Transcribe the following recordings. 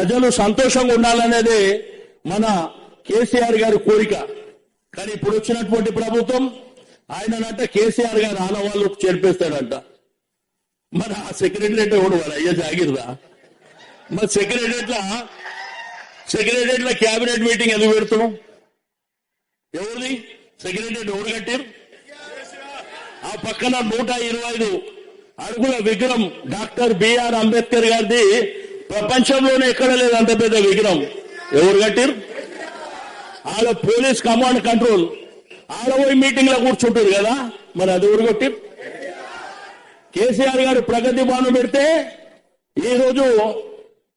ప్రజలు సంతోషంగా ఉండాలనేది మన కేసీఆర్ గారి కోరిక. కానీ ఇప్పుడు వచ్చినటువంటి ప్రభుత్వం ఆయనంట కేసీఆర్ గారు ఆనవాళ్ళు చేర్పేస్తాడంట. మరి ఆ సెక్రటరియట్ ఎవడు వాడు అయ్యా జాగిర్దా? మరి సెక్రటరియట్ లో క్యాబినెట్ మీటింగ్ ఎందుకు పెడుతున్నాం? ఎవరిది సెక్రటరియట్ ఎవరు కట్టారు? ఆ పక్కన 125 అడుగుల విగ్రహం డాక్టర్ బిఆర్ అంబేద్కర్ గారిది ప్రపంచంలోనే ఎక్కడ లేదు అంత పెద్ద విగ్రహం. ఎవరు కట్టారు? ఆడ పోలీస్ కమాండ్ కంట్రోల్ ఆడ పోయి మీటింగ్ లో కూర్చుంటారు కదా, మరి అది ఎవరు కట్టారు? కేసీఆర్ గారు ప్రగతి భవన్ పెడితే ఈ రోజు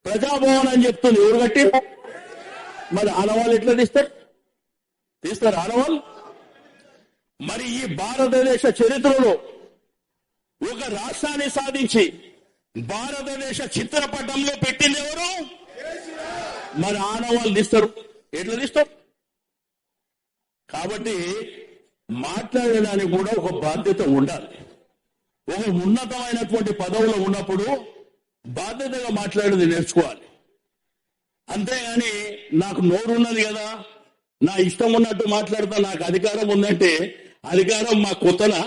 ప్రజాభవన్ అని చెప్తుంది. ఎవరు కట్టారు? మరి ఆనవాళ్ళు ఎట్లా తీస్తారు ఆనవాళ్ళు? మరి ఈ భారతదేశ చరిత్రలో ఒక రాష్ట్రాన్ని సాధించి భారతదేశ చిత్రపటంలో పెట్టింది ఎవరు? మరి ఆనవాళ్ళు తీస్తారు. ఎట్లా తీస్తారు? కాబట్టి మాట్లాడడానికి కూడా ఒక బాధ్యత ఉండాలి. ఒక ఉన్నతమైనటువంటి పదవులో ఉన్నప్పుడు బాధ్యతగా మాట్లాడేది నేర్చుకోవాలి. అంతేగాని నాకు నోరున్నది కదా, నా ఇష్టం ఉన్నట్టు మాట్లాడతా, నాకు అధికారం ఉందంటే అధికారం మా కొత్తనా?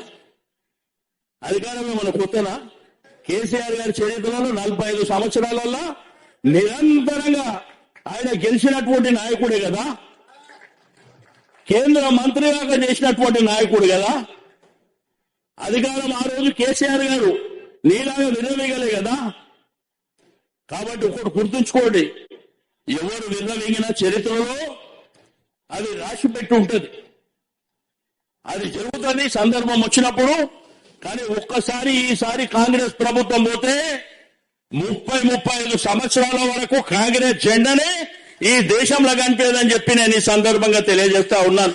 అధికారమే మన కొత్తనా? కేసీఆర్ గారి చరిత్రలో 45 సంవత్సరాలలో నిరంతరంగా ఆయన గెలిచినటువంటి నాయకుడే కదా, కేంద్ర మంత్రిగా చేసినటువంటి నాయకుడు కదా. అధికారం ఆ రోజు కేసీఆర్ గారు నీలాగా విర్రవీగలే కదా. కాబట్టి ఒకటి గుర్తుంచుకోండి, ఎవరు విర్రవీగిన చరిత్రలో అది రాసి పెట్టి ఉంటుంది. అది జరుగుతుంది సందర్భం వచ్చినప్పుడు. కానీ ఒక్కసారి ఈసారి కాంగ్రెస్ ప్రభుత్వం పోతే 30-35 సంవత్సరాల వరకు కాంగ్రెస్ జెండానే ఈ దేశంలో కనిపించదని చెప్పి నేను ఈ సందర్భంగా తెలియజేస్తా ఉన్నాను.